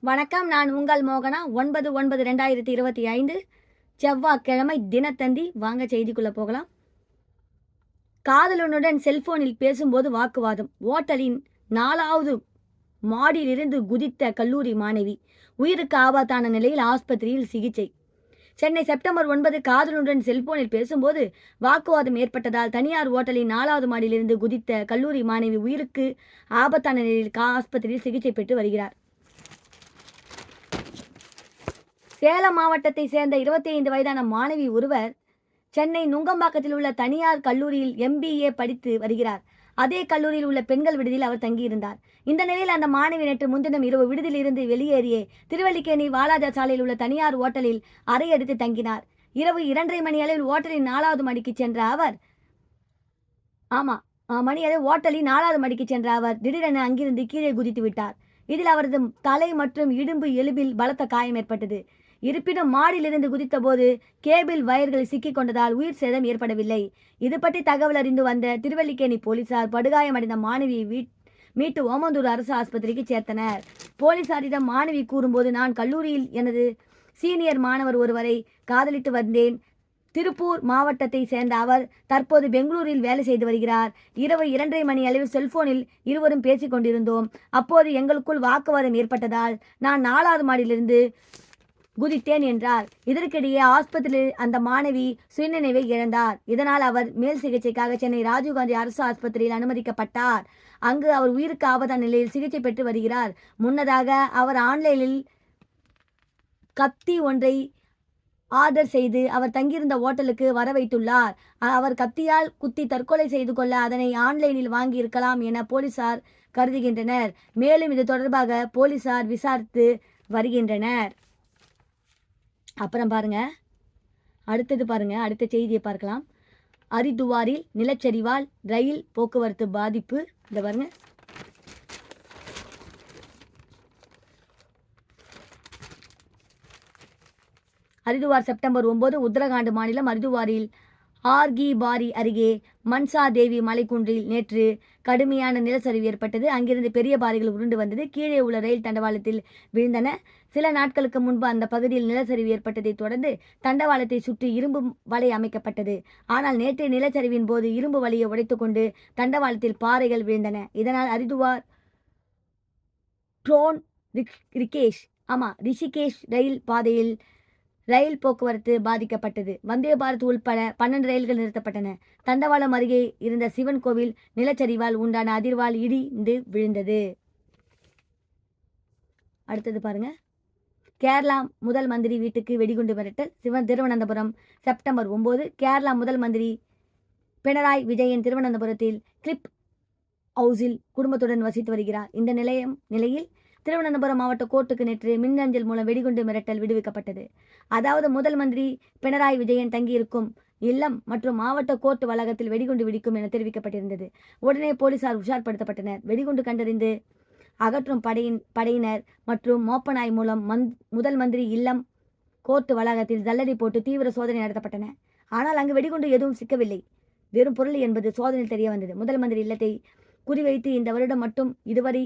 வணக்கம். நான் உங்கள் மோகனா. 9/9/2025 செவ்வாய்க்கிழமை தினத்தந்தி. வாங்க செய்திக்குள்ள போகலாம். காதலனுடன் செல்போனில் பேசும்போது வாக்குவாதம். ஓட்டலின் 4வது மாடியிலிருந்து குதித்த கல்லூரி மாணவி உயிருக்கு ஆபத்தான நிலையில் ஆஸ்பத்திரியில் சிகிச்சை. சென்னை செப்டம்பர் 9 காதலனுடன் செல்போனில் பேசும்போது வாக்குவாதம் ஏற்பட்டதால் தனியார் ஓட்டலின் 4வது மாடியிலிருந்து குதித்த கல்லூரி மாணவி உயிருக்கு ஆபத்தான நிலையில் ஆஸ்பத்திரியில் சிகிச்சை பெற்று வருகிறார். சேலம் மாவட்டத்தை சேர்ந்த 25 வயதான மாணவி ஒருவர் சென்னை நுங்கம்பாக்கத்தில் உள்ள தனியார் கல்லூரியில் MBA படித்து வருகிறார். அதே கல்லூரியில் உள்ள பெண்கள் விடுதியில் அவர் தங்கியிருந்தார். இந்த நிலையில் அந்த மாணவி நேற்று முன்தினம் இரவு விடுதியில் இருந்து வெளியேறிய திருவல்லிக்கேணி வாலாஜா சாலையில் உள்ள தனியார் ஓட்டலில் அறை எடுத்து தங்கினார். இரவு 2:30 மணி அளவில் ஓட்டலின் 4வது மாடிக்கு சென்ற அவர் ஓட்டலின் 4வது மாடிக்கு சென்ற அவர் திடீரென அங்கிருந்து கீழே குதித்து விட்டார். இதில் அவரது தலை மற்றும் இடும்பு எலும்பில் பலத்த காயம் ஏற்பட்டது. இருப்பினும் மாடியிலிருந்து குதித்த போது கேபிள் வயர்கள் சிக்கிக் கொண்டதால் உயிர் சேதம் ஏற்படவில்லை. இது பற்றி தகவல் அறிந்து வந்த திருவல்லிக்கேணி போலீசார் படுகாயமடைந்த மாணவியை மீட்டு ஓமந்தூர் அரசு ஆஸ்பத்திரிக்கு சேர்த்தனர். போலீசாரிடம் மாணவி கூறும்போது, நான் கல்லூரியில் எனது சீனியர் மாணவர் ஒருவரை காதலித்து வந்தேன். திருப்பூர் மாவட்டத்தை சேர்ந்த அவர் தற்போது பெங்களூரில் வேலை செய்து வருகிறார். இரவு 2:30 மணி அளவில் செல்போனில் இருவரும் பேசிக் கொண்டிருந்தோம். அப்போது எங்களுக்குள் வாக்குவாதம் ஏற்பட்டதால் நான் 4வது மாடியிலிருந்து குதித்தேன் என்றார். இதற்கிடையே ஆஸ்பத்திரியில் அந்த மாணவி சுயநினைவை இழந்தார். இதனால் அவர் மேல் சிகிச்சைக்காக சென்னை ராஜீவ்காந்தி அரசு ஆஸ்பத்திரியில் அனுமதிக்கப்பட்டார். அங்கு அவர் உயிருக்கு ஆபத்தான நிலையில் சிகிச்சை பெற்று வருகிறார். முன்னதாக அவர் ஆன்லைனில் கத்தி ஒன்றை ஆர்டர் செய்து அவர் தங்கியிருந்த ஓட்டலுக்கு வர வைத்துள்ளார். அவர் கத்தியால் குத்தி தற்கொலை செய்து கொள்ள அதனை ஆன்லைனில் வாங்கி இருக்கலாம் என போலீசார் கருதுகின்றனர். மேலும் இது தொடர்பாக போலீசார் விசாரித்து வருகின்றனர். அப்புறம் பாருங்க, அடுத்த செய்தியை பார்க்கலாம். ஹரித்துவாரில் நிலச்சரிவால் ரயில் போக்குவரத்து பாதிப்பு. இந்த பாருங்க, ஹரித்துவார் செப்டம்பர் 9 உத்தரகாண்ட் மாநிலம் ஹரித்துவாரில் ஆர்கிபாரி அருகே மன்சா தேவி மலைக்குன்றில் நேற்று கடுமையான நிலச்சரிவு ஏற்பட்டது. அங்கிருந்து பெரிய பாறைகள் உருண்டு வந்தது. கீழே உள்ள ரயில் தண்டவாளத்தில் விழுந்தன. சில நாட்களுக்கு முன்பு அந்த பகுதியில் நிலச்சரிவு ஏற்பட்டதை தொடர்ந்து தண்டவாளத்தை சுற்றி இரும்பு வலை அமைக்கப்பட்டது. ஆனால் நேற்றைய நிலச்சரிவின் போது இரும்பு வலையை உடைத்துக்கொண்டு தண்டவாளத்தில் பாறைகள் விழுந்தன. இதனால் ஹரித்துவார் ட்ரோன் ரிஷிகேஷ் ரயில் பாதையில் ரயில் போக்குவரத்து பாதிக்கப்பட்டது. வந்தே பாரத் உள்பட 12 ரயில்கள் நிறுத்தப்பட்டன. தண்டவாளம் அருகே இருந்த சிவன் கோவில் நிலச்சரிவால் உண்டான அதிர்வால் இடிந்து விழுந்தது. அடுத்தது பாருங்க, கேரளா முதல் மந்திரி வீட்டுக்கு வெடிகுண்டு மிரட்டல். திருவனந்தபுரம் செப்டம்பர் 9 கேரளா முதல் மந்திரி பினராயி விஜயன் திருவனந்தபுரத்தில் கிளிப் ஹவுஸில் குடும்பத்துடன் வசித்து வருகிறார். இந்த நிலையில் திருவனந்தபுரம் மாவட்ட கோர்ட்டுக்கு நேற்று மின்னஞ்சல் மூலம் வெடிகுண்டு மிரட்டல் விடுவிக்கப்பட்டது. அதாவது முதல் மந்திரி பினராயி விஜயன் தங்கியிருக்கும் இல்லம் மற்றும் மாவட்ட கோர்ட் வளாகத்தில் வெடிகுண்டு வெடிக்கும் என தெரிவிக்கப்பட்டிருந்தது. உடனே போலீசார் உஷார்படுத்தப்பட்டனர். வெடிகுண்டு கண்டறிந்து அகற்றும் படையினர் மற்றும் மோப்பநாய் மூலம் முதல் மந்திரி இல்லம் கோர்ட் வளாகத்தில் ஜல்லடி போட்டு தீவிர சோதனை நடத்தப்பட்டன. ஆனால் அங்கு வெடிகுண்டு எதுவும் சிக்கவில்லை. வெறும் பொருள் என்பது சோதனையில் தெரிய வந்தது. முதல் மந்திரி இல்லத்தை குறிவைத்து இந்த வருடம் மட்டும் இதுவரை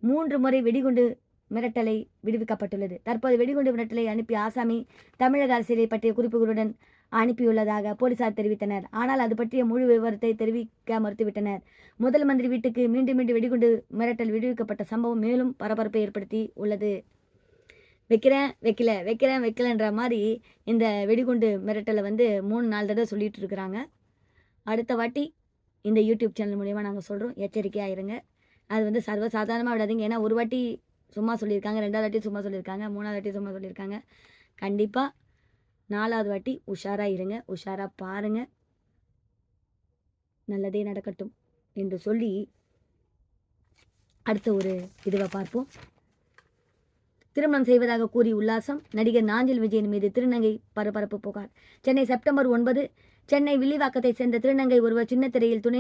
3 முறை வெடிகுண்டு மிரட்டலை விடுவிக்கப்பட்டுள்ளது. தற்போது வெடிகுண்டு மிரட்டலை அனுப்பிய ஆசாமி தமிழக அரசியலை பற்றிய குறிப்புகளுடன் அனுப்பியுள்ளதாக போலீசார் தெரிவித்தனர். ஆனால் அது பற்றிய முழு விவரத்தை தெரிவிக்க மறுத்துவிட்டனர். முதல் மந்திரி வீட்டுக்கு மீண்டும் வெடிகுண்டு மிரட்டல் விடுவிக்கப்பட்ட சம்பவம் மேலும் பரபரப்பை ஏற்படுத்தி உள்ளது. வைக்கிறேன்ற மாதிரி இந்த வெடிகுண்டு மிரட்டலை 3-4 தடவை சொல்லிட்டு இருக்கிறாங்க. அடுத்த வாட்டி இந்த யூடியூப் சேனல் மூலமா நாங்கள் சொல்கிறோம், எச்சரிக்கையாக இருங்க. அது சர்வசாதாரணமாக விடாதீங்க. ஏன்னா ஒரு வாட்டி சும்மா சொல்லியிருக்காங்க, 2வது வாட்டி சும்மா சொல்லியிருக்காங்க, 3வது வாட்டி சும்மா சொல்லியிருக்காங்க. கண்டிப்பாக 4வது வாட்டி உஷாராக இருங்க, உஷாராக பாருங்கள், நல்லதே நடக்கட்டும் என்று சொல்லி அடுத்த ஒரு இதுவை பார்ப்போம். திருமணம் செய்வதாக கூறி உல்லாசம். நடிகர் நாஞ்சில் விஜயன் மீது திருநங்கை பரபரப்பு புகார். சென்னை செப்டம்பர் 9 சென்னை வில்லிவாக்கத்தை சேர்ந்த திருநங்கை ஒருவர் சின்ன திரையில் துணை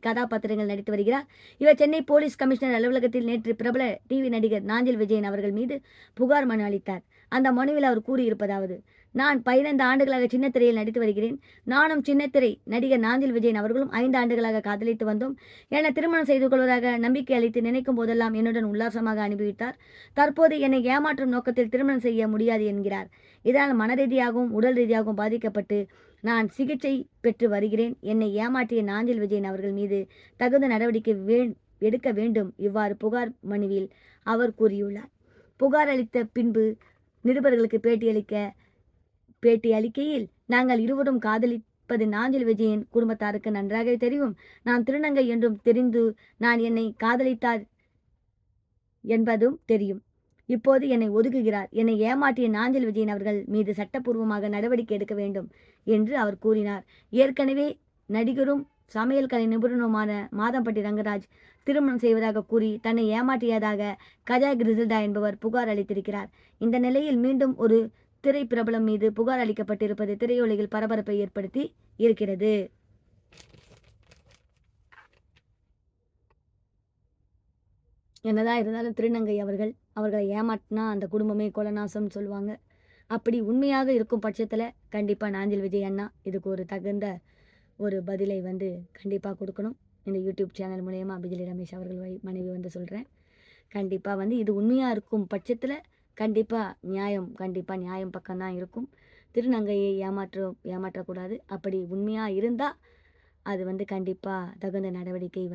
கதாபாத்திரங்கள் நடித்து வருகிறார். இவர் சென்னை போலீஸ் கமிஷனர் அலுவலகத்தில் நேற்று பிரபல டிவி நடிகர் நாஞ்சில் விஜயன் அவர்கள் மீது புகார் மனு அளித்தார். அந்த மனுவில் அவர் கூறியிருப்பதாவது, நான் 15 ஆண்டுகளாக சின்னத்திரையில் நடித்து வருகிறேன். நானும் சின்னத்திரை நடிகர் நாஞ்சில் விஜயன் அவர்களும் 5 ஆண்டுகளாக காதலித்து வந்தோம். என்னை திருமணம் செய்து கொள்வதாக நம்பிக்கை அளித்து நினைக்கும் போதெல்லாம் என்னுடன் உல்லாசமாக அனுபவித்தார். தற்போது என்னை ஏமாற்றும் நோக்கத்தில் திருமணம் செய்ய முடியாது என்கிறார். இதனால் மனரீதியாகவும் உடல் ரீதியாகவும் பாதிக்கப்பட்டு நான் சிகிச்சை பெற்று வருகிறேன். என்னை ஏமாற்றிய நாஞ்சில் விஜயன் அவர்கள் மீது தகுந்த நடவடிக்கை எடுக்க வேண்டும். இவ்வாறு புகார் மனுவில் அவர் கூறியுள்ளார். புகார் அளித்த பின்பு நிருபர்களுக்கு பேட்டி அளிக்கையில், நாங்கள் இருவரும் காதலிப்பது நாஞ்சில் விஜயன் குடும்பத்தாருக்கு நன்றாக தெரியும். நான் திருநங்கை என்றும் தெரிந்து நான் என்னை காதலித்தார் என்பதும் தெரியும். இப்போது என்னை ஒதுக்குகிறார். என்னை ஏமாற்றிய நாஞ்சில் விஜயன் அவர்கள் மீது சட்டப்பூர்வமாக நடவடிக்கை எடுக்க வேண்டும் என்று அவர் கூறினார். ஏற்கனவே நடிகரும் சமையல் கலை நிபுணருமான மாதம்பட்டி ரங்கராஜ் திருமணம் செய்வதாக கூறி தன்னை ஏமாற்றியதாக கஜா கிரிசில்டா என்பவர் புகார் அளித்திருக்கிறார். இந்த நிலையில் மீண்டும் ஒரு திரை பிரபலம் மீது புகார் அளிக்கப்பட்டிருப்பது திரையுலகில் பரபரப்பை ஏற்படுத்தி இருக்கிறது. என்னதான் இருந்தாலும் திருநங்கை அவர்களை ஏமாற்றினா அந்த குடும்பமே கொலநாசம்னு சொல்லுவாங்க. அப்படி உண்மையாக இருக்கும் பட்சத்தில் கண்டிப்பாக நாஞ்சில் விஜய் அண்ணா இதுக்கு ஒரு தகுந்த ஒரு பதிலை கண்டிப்பாக கொடுக்கணும். இந்த யூடியூப் சேனல் மூலயமா பிஜிலி ரமேஷ் அவர்கள் மனைவி சொல்கிறேன். கண்டிப்பாக இது உண்மையாக இருக்கும் பட்சத்தில் கண்டிப்பாக நியாயம் பக்கம்தான் இருக்கும். திருநங்கையை ஏமாற்றக்கூடாது. அப்படி உண்மையாக இருந்தால் அது கண்டிப்பாக தகுந்த நடவடிக்கை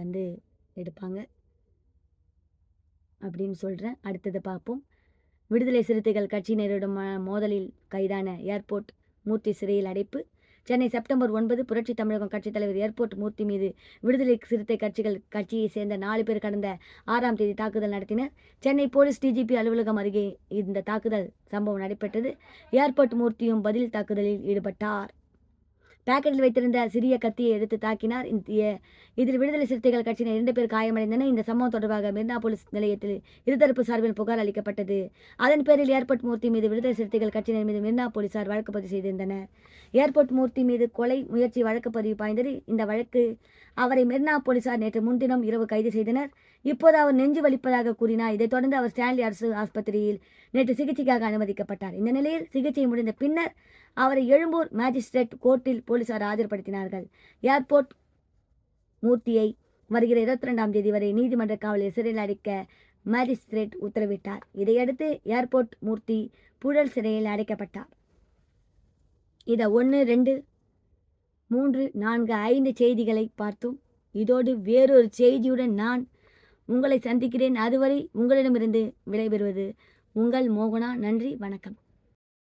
எடுப்பாங்க அப்படின்னு சொல்கிறேன். அடுத்தது பார்ப்போம். விடுதலை சிறுத்தைகள் கட்சியினரிடம் மோதலில் கைதான ஏர்போர்ட் மூர்த்தி சிறையில் அடைப்பு. சென்னை செப்டம்பர் 9 புரட்சி தமிழகம் கட்சித் தலைவர் ஏர்போர்ட் மூர்த்தி மீது விடுதலை சிறுத்தை கட்சியை சேர்ந்த 4 பேர் கடந்த 6ஆம் தேதி தாக்குதல் நடத்தினர். சென்னை போலீஸ் டிஜிபி அலுவலகம் அருகே இந்த தாக்குதல் சம்பவம் நடைபெற்றது. ஏர்போர்ட் மூர்த்தியும் பதில் தாக்குதலில் ஈடுபட்டார். பாக்கெட்டில் வைத்திருந்த சிறிய கத்தியை எடுத்து தாக்கினார். இதில் விடுதலை சிறுத்தைகள் கட்சியினர் 2 பேர் காயமடைந்தனர். இந்த சம்பவம் தொடர்பாக மெரினா போலீஸ் நிலையத்தில் இருதரப்பு சார்பில் புகார் அளிக்கப்பட்டது. அதன் பேரில் ஏர்போர்ட் மூர்த்தி மீது விடுதலை சிறுத்தைகள் கட்சியினர் மீது மெரினா போலீசார் வழக்கு பதிவு செய்திருந்தனர். ஏர்போர்ட் மூர்த்தி மீது கொலை முயற்சி வழக்கு பதிவு பாய்ந்தது. இந்த வழக்கு அவரை மெரினா போலீசார் நேற்று முன்தினம் இரவு கைது செய்தனர். இப்போது அவர் நெஞ்சு வலிப்பதாக கூறினார். இதைத் தொடர்ந்து அவர் ஸ்டான்லி அரசு ஆஸ்பத்திரியில் நேற்று சிகிச்சைக்காக அனுமதிக்கப்பட்டார். இந்த நிலையில் சிகிச்சை முடிந்த பின்னர் அவரை எழும்பூர் மேஜிஸ்ட்ரேட் கோர்ட்டில் போலீசார் ஆஜர்படுத்தினார்கள். ஏர்போர்ட் மூர்த்தியை வருகிற 22ஆம் தேதி வரை நீதிமன்ற காவலில் சிறையில் அடைக்க மேஜிஸ்ட்ரேட் உத்தரவிட்டார். இதையடுத்து ஏர்போர்ட் மூர்த்தி புழல் சிறையில் அடைக்கப்பட்டார். இதை 1, 2, 3, 4, 5 செய்திகளை பார்த்தோம். இதோடு வேறொரு செய்தியுடன் நான் உங்களை சந்திக்கிறேன். அதுவரை உங்களிடமிருந்து விடைபெறுவது உங்கள் மோகனா. நன்றி, வணக்கம்.